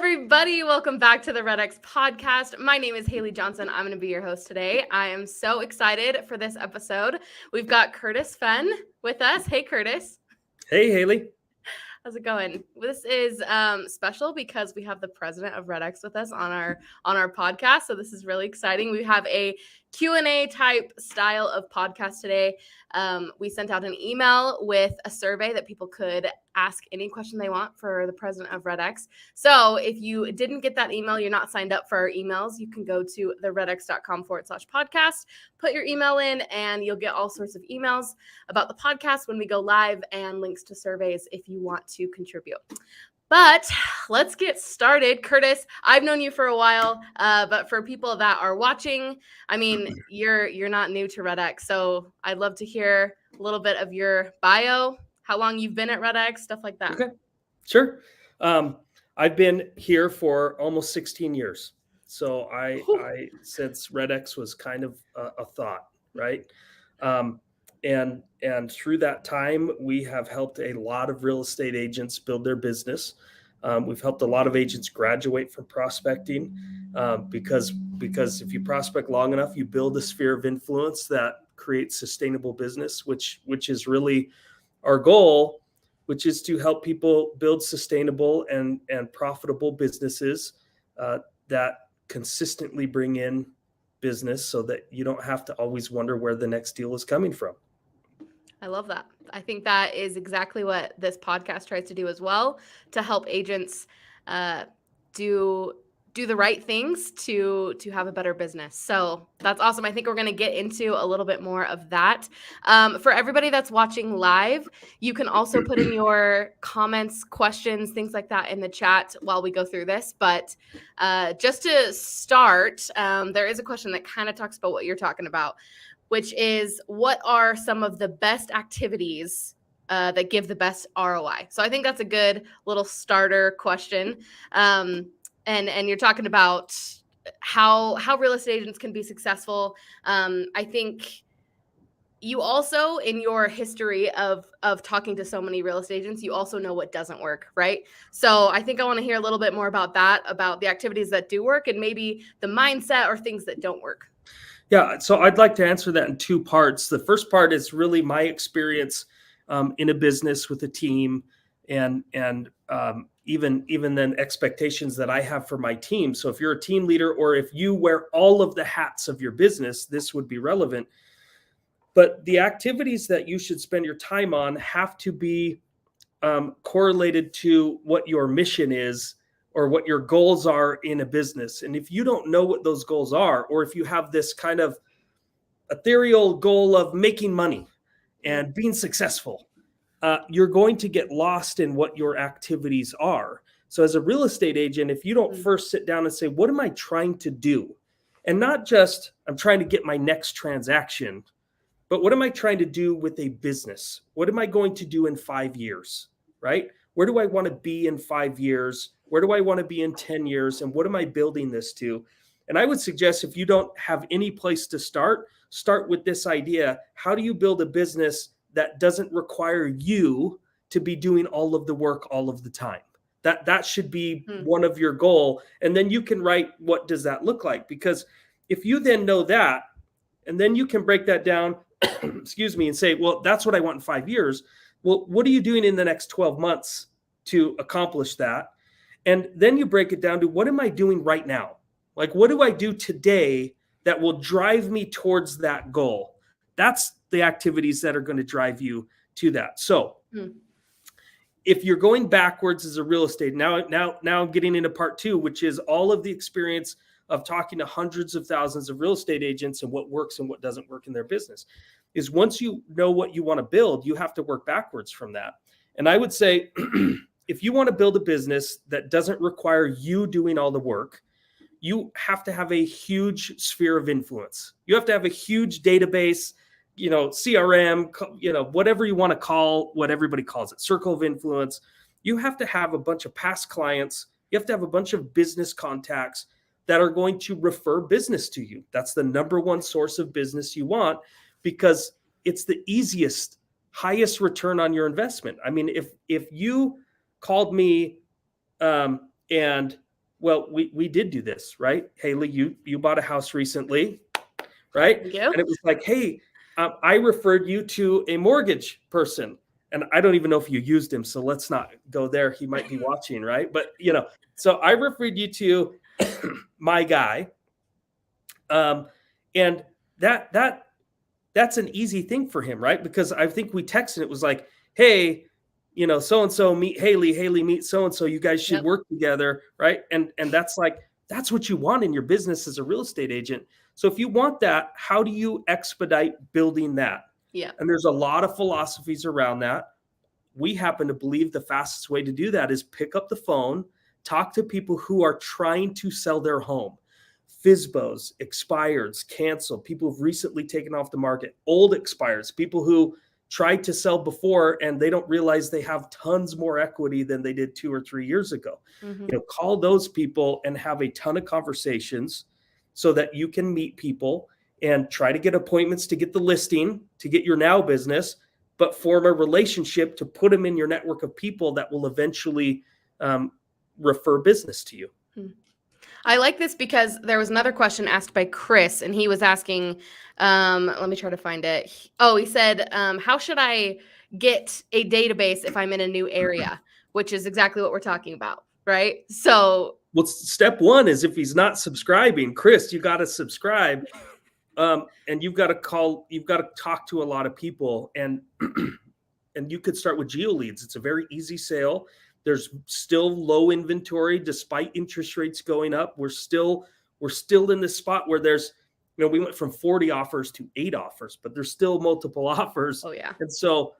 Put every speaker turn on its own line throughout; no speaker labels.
everybody. Welcome back to the REDX podcast. My name is Haley Johnson. I'm going to be your host today. I am so excited for this episode. We've got Curtis Fenn with us. Hey, Curtis.
Hey, Haley.
How's it going? This is special because we have the president of REDX with us on our podcast. So this is really exciting. We have a Q&A type style of podcast today. We sent out an email with a survey that people could ask any question they want for the president of REDX. So if you didn't get that email, you're not signed up for our emails, you can go to theredx.com/podcast, put your email in, and you'll get all sorts of emails about the podcast when we go live and links to surveys if you want to contribute. But let's get started. Curtis, I've known you for a while, but for people that are watching, I mean, you're not new to REDX, so I'd love to hear a little bit of your bio, how long you've been at REDX, stuff like that.
Okay, sure. I've been here for almost 16 years. So I since REDX was kind of a thought, right? And through that time, we have helped a lot of real estate agents build their business. We've helped a lot of agents graduate from prospecting because if you prospect long enough, you build a sphere of influence that creates sustainable business, which is really our goal, which is to help people build sustainable and profitable businesses that consistently bring in business so that you don't have to always wonder where the next deal is coming from.
I love that. I think that is exactly what this podcast tries to do as well, to help agents do the right things to have a better business. So that's awesome. I think we're going to get into a little bit more of that. For everybody that's watching live, you can also put in your comments, questions, things like that in the chat while we go through this. But just to start, there is a question that kind of talks about what you're talking about, which is, what are some of the best activities that give the best ROI? So I think that's a good little starter question. And you're talking about how real estate agents can be successful. I think you also, in your history of talking to so many real estate agents, you also know what doesn't work, right? So I think I want to hear a little bit more about that, about the activities that do work and maybe the mindset or things that don't work.
Yeah, so I'd like to answer that in two parts. The first part is really my experience in a business with a team, and even then expectations that I have for my team. So if you're a team leader, or if you wear all of the hats of your business, this would be relevant. But the activities that you should spend your time on have to be correlated to what your mission is or what your goals are in a business. And if you don't know what those goals are, or if you have this kind of ethereal goal of making money and being successful, you're going to get lost in what your activities are. So as a real estate agent, if you don't first sit down and say, what am I trying to do? And not just, I'm trying to get my next transaction, but what am I trying to do with a business? What am I going to do in 5 years, right? Where do I want to be in 5 years? Where do I want to be in 10 years? And what am I building this to? And I would suggest, if you don't have any place to start with this idea. How do you build a business that doesn't require you to be doing all of the work all of the time? That should be one of your goal. And then you can write, what does that look like? Because if you then know that, and then you can break that down, excuse me, and say, well, that's what I want in 5 years. Well, what are you doing in the next 12 months to accomplish that? And then you break it down to, what am I doing right now? Like, what do I do today that will drive me towards that goal? That's the activities that are going to drive you to that. So if you're going backwards as a real estate, now I'm getting into part two, which is all of the experience of talking to hundreds of thousands of real estate agents and what works and what doesn't work in their business, is once you know what you want to build, you have to work backwards from that. And I would say, if you want to build a business that doesn't require you doing all the work, you have to have a huge sphere of influence. You have to have a huge database, CRM, whatever you want to call what everybody calls it, circle of influence. You have to have a bunch of past clients. You have to have a bunch of business contacts that are going to refer business to you. That's the number one source of business you want, because it's the easiest, highest return on your investment. I mean, if you called me and well, we did do this, right? Haley, you bought a house recently, right?
Thank you.
And it was like, hey, I referred you to a mortgage person. And I don't even know if you used him, so let's not go there. He might be watching, right? But so I referred you to my guy, and that's an easy thing for him, right? Because I think we texted. It was like, hey, so and so meet Haley. Haley meet so and so. You guys should work together, right? And that's what you want in your business as a real estate agent. So if you want that, how do you expedite building that?
Yeah.
And there's a lot of philosophies around that. We happen to believe the fastest way to do that is pick up the phone, talk to people who are trying to sell their home. FSBOs, expireds, canceled, people who've recently taken off the market, old expireds, people who tried to sell before and they don't realize they have tons more equity than they did 2 or 3 years ago. Call those people and have a ton of conversations so that you can meet people and try to get appointments to get the listing, to get your now business, but form a relationship to put them in your network of people that will eventually refer business to you.
I like this because there was another question asked by Chris, and he was asking, let me try to find it. He said, how should I get a database if I'm in a new area, which is exactly what we're talking about, right? So,
well, step one is if he's not subscribing, Chris, you got to subscribe. And you've got to talk to a lot of people, and you could start with GeoLeads. It's a very easy sale. There's still low inventory despite interest rates going up. We're still in this spot where there's, we went from 40 offers to 8 offers, but there's still multiple offers.
Oh yeah.
And so,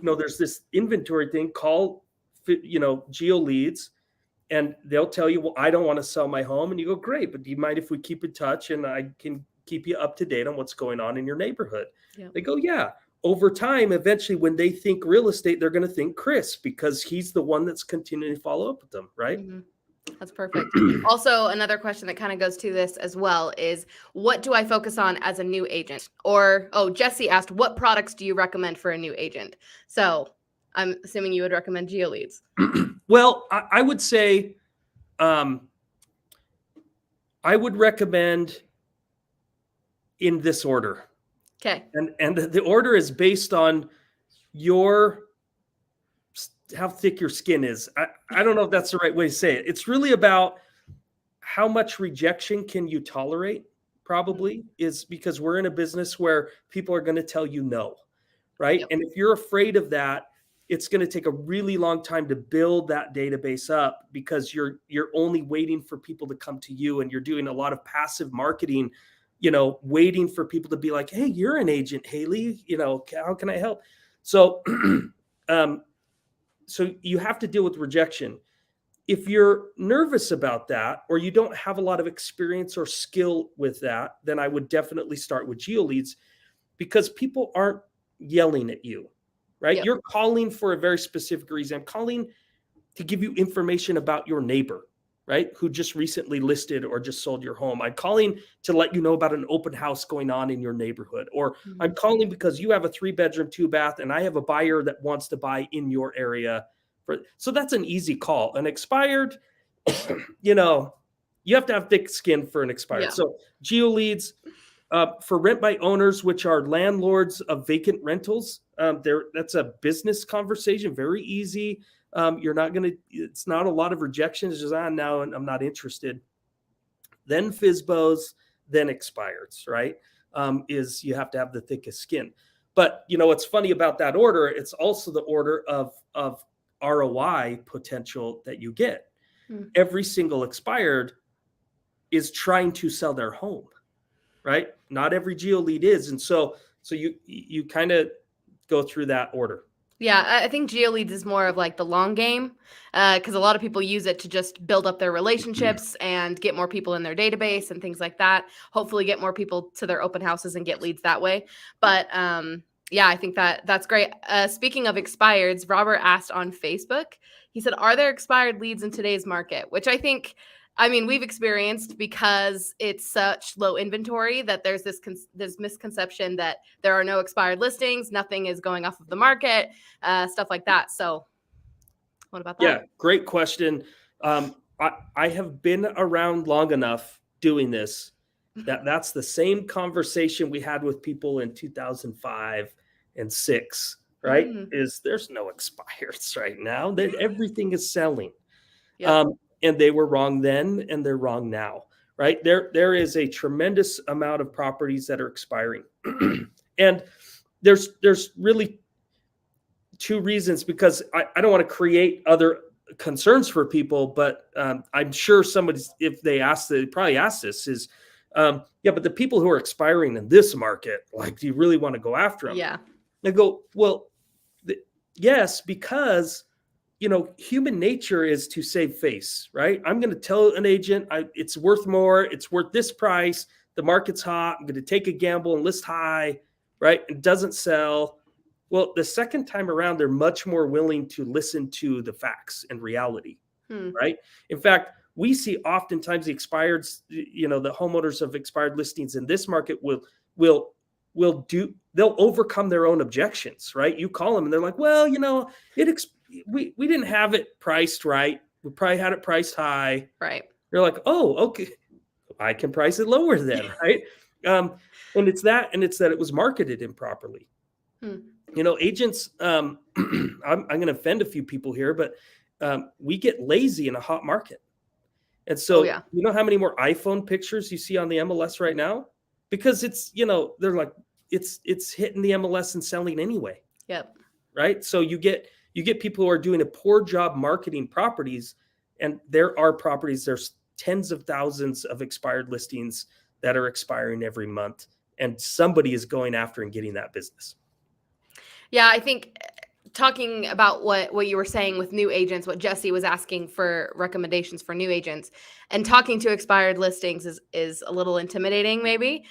there's this inventory thing. Call, GeoLeads, and they'll tell you, well, I don't want to sell my home. And you go, great, but do you mind if we keep in touch and I can keep you up to date on what's going on in your neighborhood? They go, yeah. Over time, eventually, when they think real estate, they're going to think Chris, because he's the one that's continuing to follow up with them, right?
That's perfect. Also, another question that kind of goes to this as well is, what do I focus on as a new agent? Or, Jesse asked, what products do you recommend for a new agent? So I'm assuming you would recommend GeoLeads.
Well, I would say I would recommend in this order.
Okay.
And the order is based on how thick your skin is. I don't know if that's the right way to say it. It's really about how much rejection can you tolerate, probably, is because we're in a business where people are going to tell you no, right? Yep. And if you're afraid of that, it's going to take a really long time to build that database up, because you're only waiting for people to come to you, and you're doing a lot of passive marketing, waiting for people to be like, hey, you're an agent, Haley, how can I help? So, so you have to deal with rejection. If you're nervous about that, or you don't have a lot of experience or skill with that, then I would definitely start with GeoLeads, because people aren't yelling at you, right? Yep. You're calling for a very specific reason. I'm calling to give you information about your neighbor, right, who just recently listed or just sold your home. I'm calling to let you know about an open house going on in your neighborhood. Or I'm calling because you have a 3-bedroom, 2-bath, and I have a buyer that wants to buy in your area. So that's an easy call. An expired, you have to have thick skin for an expired. Yeah. So GeoLeads, for rent by owners, which are landlords of vacant rentals, that's a business conversation, very easy. It's not a lot of rejections. It's just, now I'm not interested. Then FSBOs, then expireds, right? Is you have to have the thickest skin. But what's funny about that order, it's also the order of ROI potential that you get. Every single expired is trying to sell their home, right? Not every GeoLead is. And so you kind of go through that order.
Yeah, I think GeoLeads is more of like the long game, because a lot of people use it to just build up their relationships and get more people in their database and things like that. Hopefully get more people to their open houses and get leads that way. But yeah, I think that's great. Speaking of expireds, Robert asked on Facebook, he said, are there expired leads in today's market? Which we've experienced, because it's such low inventory that there's this misconception that there are no expired listings, nothing is going off of the market, stuff like that. So what about that?
Yeah, great question. I have been around long enough doing this that's the same conversation we had with people in 2005 and 6, right?
Mm,
Is there's no expires right now. That everything is selling.
yep.
And they were wrong then and they're wrong now, right? There is a tremendous amount of properties that are expiring. And there's really two reasons, because I don't want to create other concerns for people, but I'm sure somebody's, if they ask, they probably ask this is, yeah, but the people who are expiring in this market, like, do you really want to go after them?
Yeah.
I go, well, yes, because human nature is to save face, right? I'm going to tell an agent it's worth more, it's worth this price. The market's hot. I'm going to take a gamble and list high, right? It doesn't sell. Well, the second time around, they're much more willing to listen to the facts and reality, right? In fact, we see oftentimes the expired, the homeowners of expired listings in this market will they'll overcome their own objections, right? You call them and they're like, well, we didn't have it priced right. We probably had it priced high.
Right.
You're like, oh, okay, I can price it lower then, right? And it's that it was marketed improperly. Agents, I'm going to offend a few people here, but we get lazy in a hot market. And so, you know how many more iPhone pictures you see on the MLS right now? Because it's, they're like, it's hitting the MLS and selling anyway.
Yep.
Right. So you get people who are doing a poor job marketing properties, and there are properties, there's tens of thousands of expired listings that are expiring every month, and somebody is going after and getting that business.
Yeah, I think talking about what you were saying with new agents, what Jesse was asking for recommendations for new agents, and talking to expired listings is a little intimidating, maybe,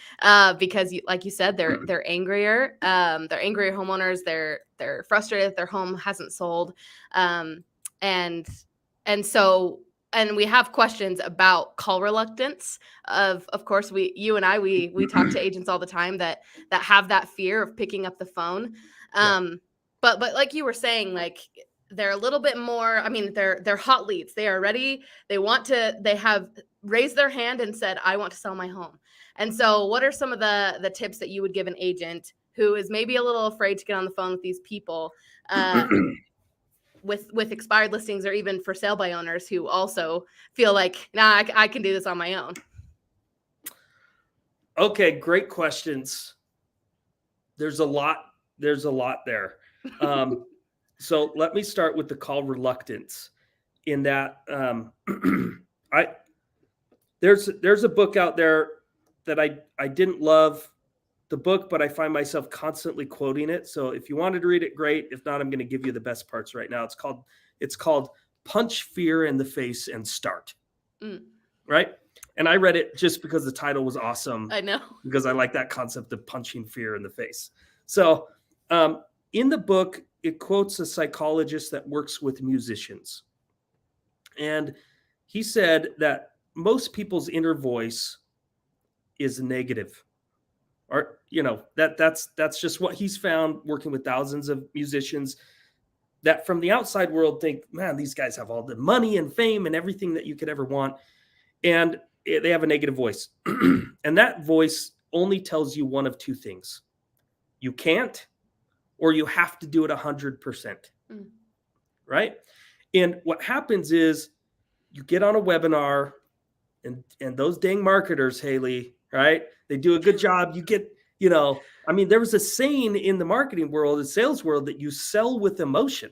because like you said, they're angrier. They're angrier homeowners. They're frustrated that their home hasn't sold, and so. And we have questions about call reluctance. Of course, you and I talk to agents all the time that have that fear of picking up the phone. But like you were saying, like, they're a little bit more, I mean, they're hot leads. They are ready. They have raised their hand and said, I want to sell my home. And so what are some of the tips that you would give an agent who is maybe a little afraid to get on the phone with these people, with expired listings, or even for sale by owners who also feel like, nah, I can do this on my own?
Okay, great questions. There's a lot there. So let me start with the call reluctance. In that, there's a book out there that I didn't love the book, but I find myself constantly quoting it. So if you wanted to read it, great. If not, I'm going to give you the best parts right now. It's called Punch Fear in the Face and Start. Right? And I read it just because the title was awesome.
I know.
Because I like that concept of punching fear in the face. So in the book, it quotes a psychologist that works with musicians. And he said that most people's inner voice is negative. Or, that's just what he's found working with thousands of musicians, that from the outside world think, man, these guys have all the money and fame and everything that you could ever want. And they have a negative voice. And that voice only tells you one of two things. You can't, or you have to do it 100%. Right? And what happens is you get on a webinar, and those dang marketers, Haley, right? They do a good job. You get, there was a saying in the marketing world, the sales world, that you sell with emotion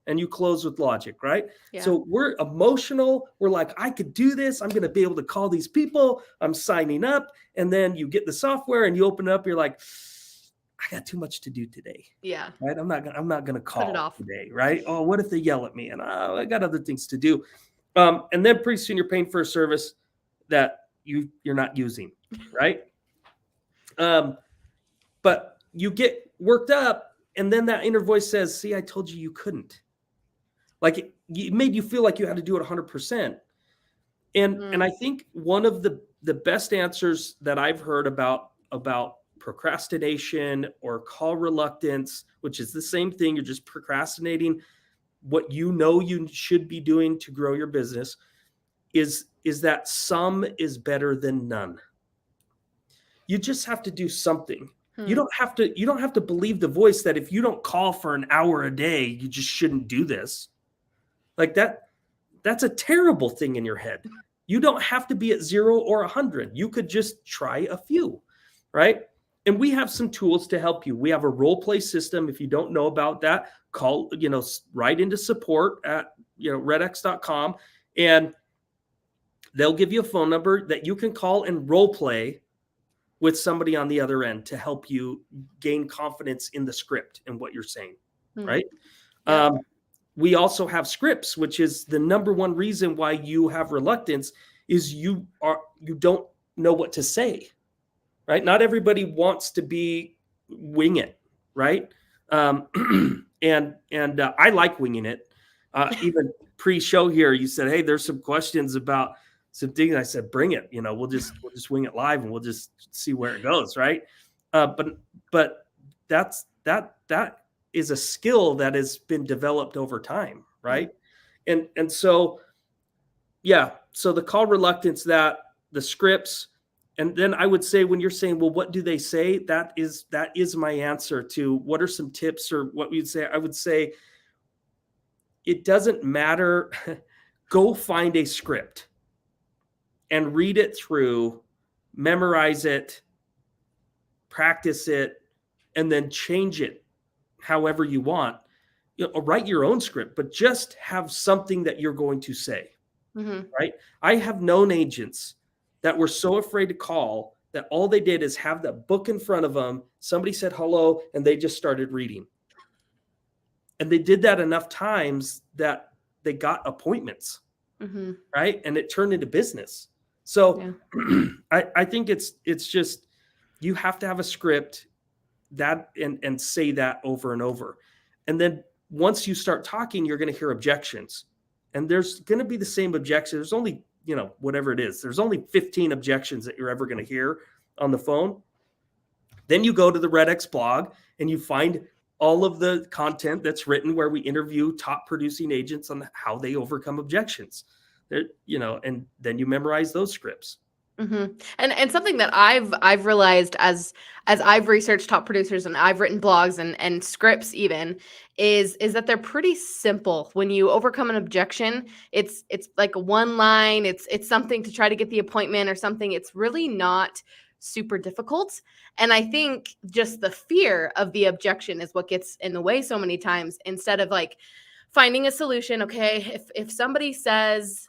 and you close with logic, right? Yeah. So we're emotional. We're like, I could do this. I'm going to be able to call these people. I'm signing up. And then you get the software and you open it up. You're like, I got too much to do today.
Yeah.
Right. I'm not going to call it off today. Right. Oh, what if they yell at me? And I got other things to do. And then pretty soon you're paying for a service that you're not using. Right. But you get worked up, and then that inner voice says, see, I told you couldn't. Like it made you feel like you had to do it 100%. And I think one of the best answers that I've heard about procrastination or call reluctance, which is the same thing, you're just procrastinating what you should be doing to grow your business, is that some is better than none. You just have to do something. You don't have to believe the voice that if you don't call for an hour a day, you just shouldn't do this. Like that's a terrible thing in your head. You don't have to be at 0 or 100. You could just try a few, right? And we have some tools to help you. We have a role play system. If you don't know about that, call, write into support at, redx.com, and they'll give you a phone number that you can call and role play with somebody on the other end to help you gain confidence in the script and what you're saying, right?
Yeah.
We also have scripts, which is the number one reason why you have reluctance is you don't know what to say, right? Not everybody wants to be wing it, right? And I like winging it. Even pre-show here, you said, "Hey, there's some questions about some things." I said, "Bring it. We'll just wing it live, and we'll just see where it goes, right?" But that is a skill that has been developed over time, right? And so, yeah. So the call reluctance, that the scripts, and then I would say when you're saying, well, what do they say? That is my answer to what are some tips or what we'd say. I would say it doesn't matter. Go find a script and read it through, memorize it, practice it, and then change it however you want. Write your own script, but just have something that you're going to say, right? I have known agents that were so afraid to call that all they did is have that book in front of them. Somebody said hello, and they just started reading. And they did that enough times that they got appointments, right? And it turned into business. So I think it's just, you have to have a script that and say that over and over. And then once you start talking, you're going to hear objections. And there's going to be the same objection. There's only, whatever it is, there's only 15 objections that you're ever going to hear on the phone. Then you go to the REDX blog and you find all of the content that's written where we interview top producing agents on how they overcome objections. And then you memorize those scripts.
And something that I've realized as I've researched top producers and I've written blogs and scripts even is that they're pretty simple. When you overcome an objection, it's like one line, it's something to try to get the appointment or something. It's really not super difficult. And I think just the fear of the objection is what gets in the way so many times, instead of like finding a solution. Okay, if somebody says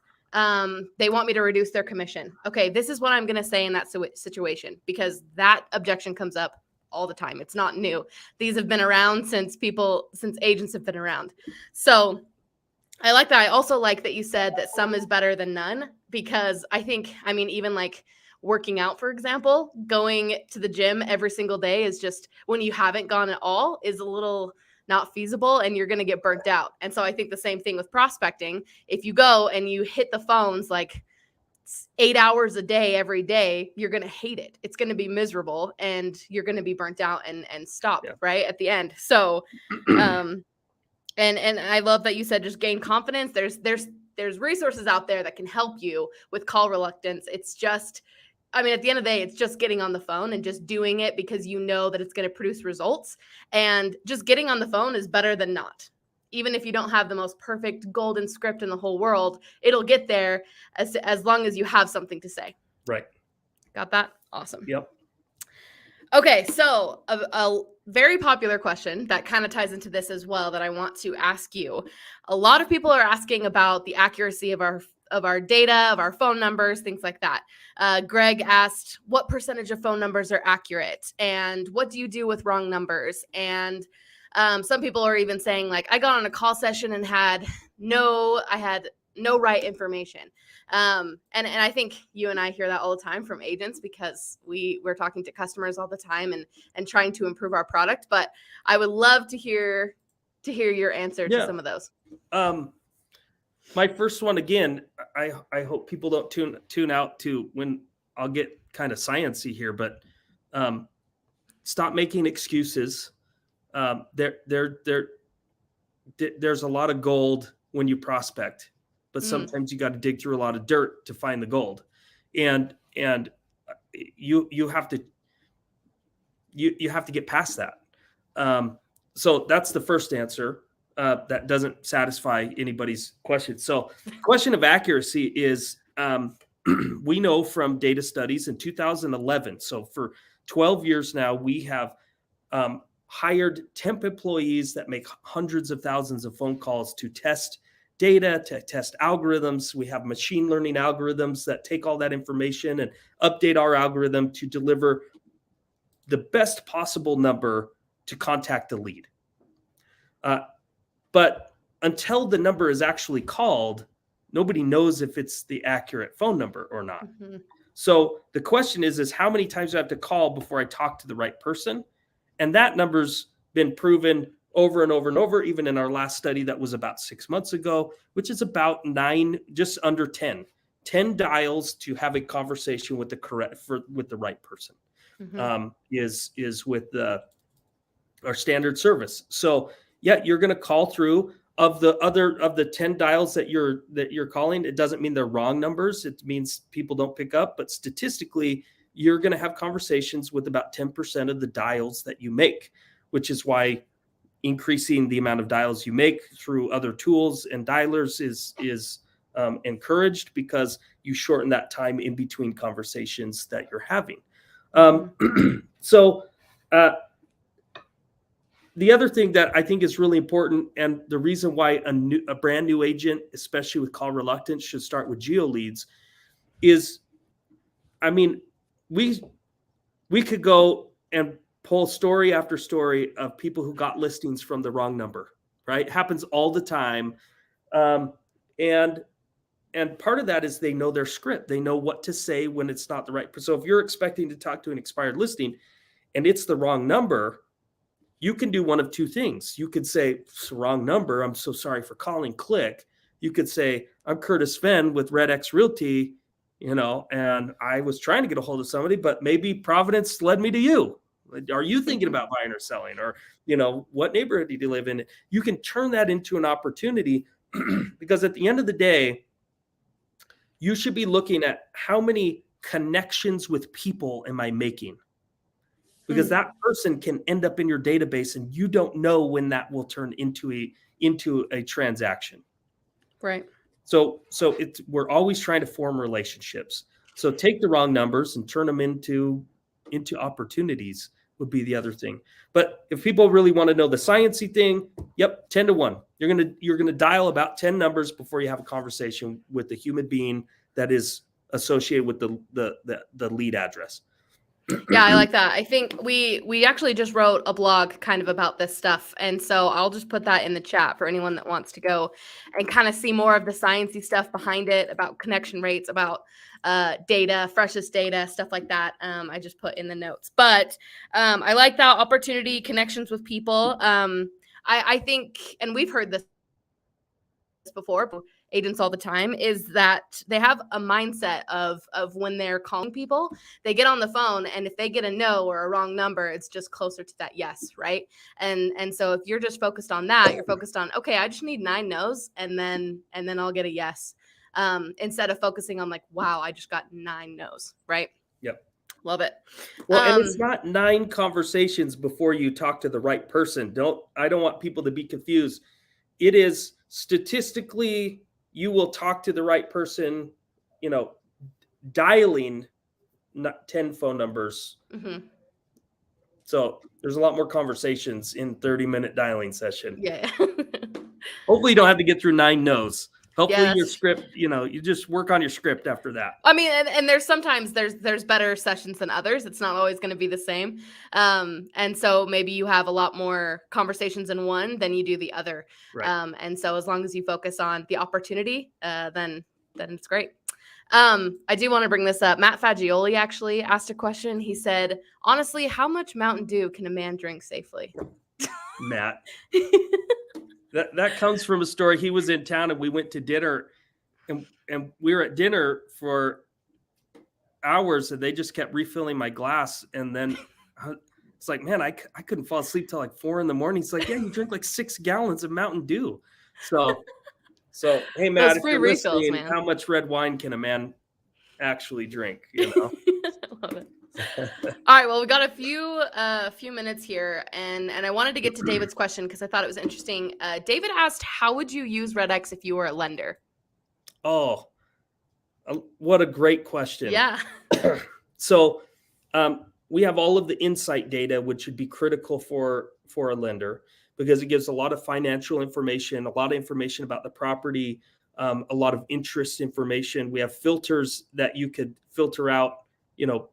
they want me to reduce their commission, okay, this is what I'm going to say in that situation, because that objection comes up all the time. It's not new. These have been around since agents have been around. So I like that. I also like that you said that some is better than none, because even like working out, for example, going to the gym every single day is just, when you haven't gone at all, is a little not feasible, and you're going to get burnt out. And so I think the same thing with prospecting. If you go and you hit the phones like 8 hours a day, every day, you're going to hate it. It's going to be miserable, and you're going to be burnt out and stop right at the end. So, and I love that you said just gain confidence. There's resources out there that can help you with call reluctance. It's just, at the end of the day, it's just getting on the phone and just doing it because you know that it's going to produce results. And just getting on the phone is better than not. Even if you don't have the most perfect golden script in the whole world, it'll get there as long as you have something to say.
Right.
Got that? Awesome.
Yep.
Okay, so a very popular question that kind of ties into this as well that I want to ask you. A lot of people are asking about the accuracy of our data, of our phone numbers, things like that. Greg asked, what percentage of phone numbers are accurate? And what do you do with wrong numbers? And some people are even saying, like, I got on a call session and had no right information. And I think you and I hear that all the time from agents, because we're talking to customers all the time and trying to improve our product. But I would love to hear your answer to some of those.
My first one, again, I hope people don't tune out to when I'll get kind of sciencey here, but stop making excuses. There's a lot of gold when you prospect. but sometimes you got to dig through a lot of dirt to find the gold. And you have to get past that. So that's the first answer. That doesn't satisfy anybody's question. So question of accuracy is, we know from data studies in 2011, so for 12 years now, we have hired temp employees that make hundreds of thousands of phone calls to test data, to test algorithms. We have machine learning algorithms that take all that information and update our algorithm to deliver the best possible number to contact the lead. But until the number is actually called, nobody knows if it's the accurate phone number or not. Mm-hmm. So the question is how many times do I have to call before I talk to the right person? And that number's been proven over and over and over, even in our last study that was about 6 months ago, which is about 9, just under 10 dials to have a conversation with the right person. Mm-hmm. Is with our standard service. So yeah, you're going to call through of the 10 dials that you're calling. It doesn't mean they're wrong numbers. It means people don't pick up, but statistically, you're going to have conversations with about 10% of the dials that you make, which is why increasing the amount of dials you make through other tools and dialers is encouraged, because you shorten that time in between conversations that you're having. The other thing that I think is really important, and the reason why a brand new agent, especially with call reluctance, should start with geo leads is, I mean, we could go and pull story after story of people who got listings from the wrong number, right? It happens all the time. And part of that is they know their script. They know what to say when it's not the right. So if you're expecting to talk to an expired listing and it's the wrong number, you can do one of two things. You could say, it's the wrong number, I'm so sorry for calling, click. You could say, I'm Curtis Fenn with REDX Realty, and I was trying to get a hold of somebody, but maybe Providence led me to you. Are you thinking about buying or selling? Or, what neighborhood do you live in? You can turn that into an opportunity because at the end of the day, you should be looking at how many connections with people am I making? Because that person can end up in your database and you don't know when that will turn into a transaction.
Right.
So we're always trying to form relationships. So take the wrong numbers and turn them into opportunities would be the other thing. But if people really want to know the sciencey thing, 10-1. You're gonna dial about 10 numbers before you have a conversation with the human being that is associated with the lead address.
Yeah, I like that. I think we actually just wrote a blog kind of about this stuff. And so I'll just put that in the chat for anyone that wants to go and kind of see more of the sciencey stuff behind it, about connection rates, about data, freshest data, stuff like that. I just put in the notes. But I like that opportunity, connections with people. I think, and we've heard this before, but agents all the time, is that they have a mindset of when they're calling people, they get on the phone, and if they get a no or a wrong number, it's just closer to that yes, right? And so if you're just focused on that, you're focused on, okay, I just need 9 no's and then I'll get a yes, instead of focusing on like, wow, I just got 9 no's, right?
Yep.
Love it.
Well, and it's not 9 conversations before you talk to the right person. I don't want people to be confused. It is statistically, you will talk to the right person, dialing 10 phone numbers. Mm-hmm. So there's a lot more conversations in 30-minute dialing session.
Yeah.
Hopefully you don't have to get through 9 no's. Hopefully your script, you just work on your script after that.
I mean, and there's sometimes there's better sessions than others. It's not always going to be the same. And so maybe you have a lot more conversations in one than you do the other. Right. And so as long as you focus on the opportunity, then it's great. I do want to bring this up. Matt Fagioli actually asked a question. He said, honestly, how much Mountain Dew can a man drink safely?
Matt. That comes from a story. He was in town and we went to dinner and we were at dinner for hours and they just kept refilling my glass. And then it's like, man, I couldn't fall asleep till like 4 a.m. He's like, yeah, you drink like 6 gallons of Mountain Dew. So So, hey, Matt,
Those
if
free
you're
refills,
listening,
man.
how much red wine can a man actually drink? You know.
I love it. All right, well, we got a few minutes here, and I wanted to get to David's question because I thought it was interesting. David asked, "How would you use REDX if you were a lender?"
Oh, what a great question.
Yeah.
So, we have all of the insight data, which would be critical for a lender because it gives a lot of financial information, a lot of information about the property, a lot of interest information. We have filters that you could filter out, you know,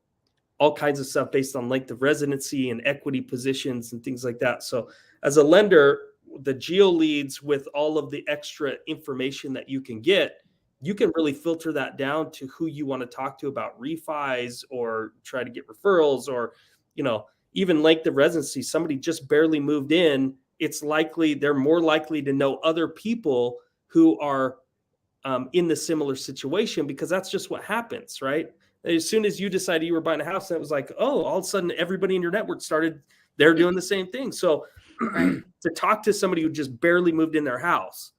all kinds of stuff based on length of residency and equity positions and things like that. So, as a lender, the geo leads with all of the extra information that you can get, you can really filter that down to who you want to talk to about refis or try to get referrals or, you know, even length of residency. Somebody just barely moved in. It's likely they're more likely to know other people who are in the similar situation because that's just what happens, right? As soon as you decided you were buying a house, it was like, oh, all of a sudden everybody in your network they're doing the same thing. So
Right.
to talk to somebody who just barely moved in their house,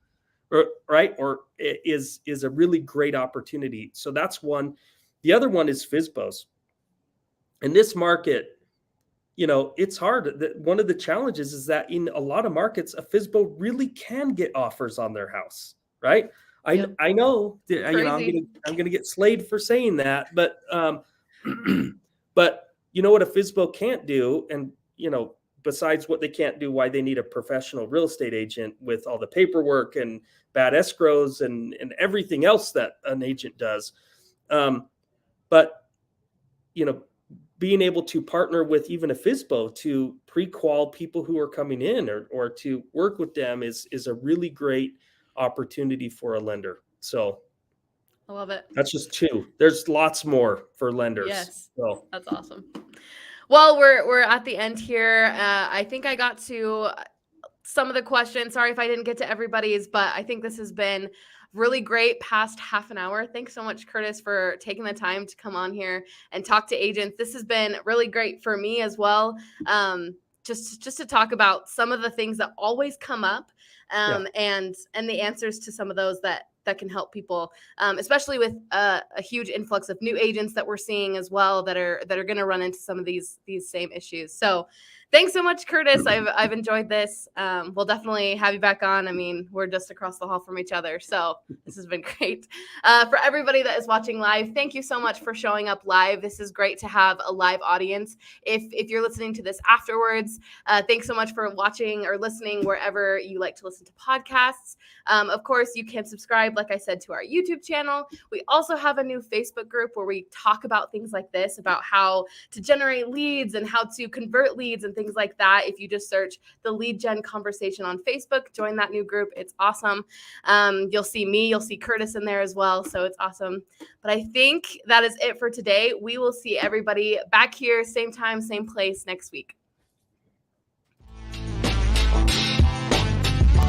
or is a really great opportunity. So that's one. The other one is FSBOs. In this market, you know, it's hard. One of the challenges is that in a lot of markets, a FSBO really can get offers on their house, right?
Yep.
I know that, you know,
Crazy.
I'm gonna get slayed for saying that, but but you know what a FSBO can't do, and you know, besides what they can't do, why they need a professional real estate agent with all the paperwork and bad escrows and everything else that an agent does. But you know, being able to partner with even a FSBO to pre-qual people who are coming in or to work with them is a really great opportunity for a lender. So
I love it.
that's just two. There's lots more for lenders.
Yes.
So
That's awesome. Well, we're at the end here. I think I got to some of the questions. Sorry if I didn't get to everybody's, but I think this has been really great past half an hour. Thanks so much, Curtis, for taking the time to come on here and talk to agents. This has been really great for me as well. Just to talk about some of the things that always come up, and the answers to some of those that can help people, especially with a huge influx of new agents that we're seeing as well that are going to run into some of these same issues. So thanks so much, Curtis. I've enjoyed this. We'll definitely have you back on. I mean, we're just across the hall from each other, so this has been great. For everybody that is watching live, thank you so much for showing up live. This is great to have a live audience. If you're listening to this afterwards, thanks so much for watching or listening wherever you like to listen to podcasts. Of course, you can subscribe, like I said, to our YouTube channel. We also have a new Facebook group where we talk about things like this, about how to generate leads and how to convert leads and things like that. If you just search the Lead Gen Conversation on Facebook, join that new group. It's awesome. You'll see me, you'll see Curtis in there as well. So it's awesome. But I think that is it for today. We will see everybody back here, same time, same place next week.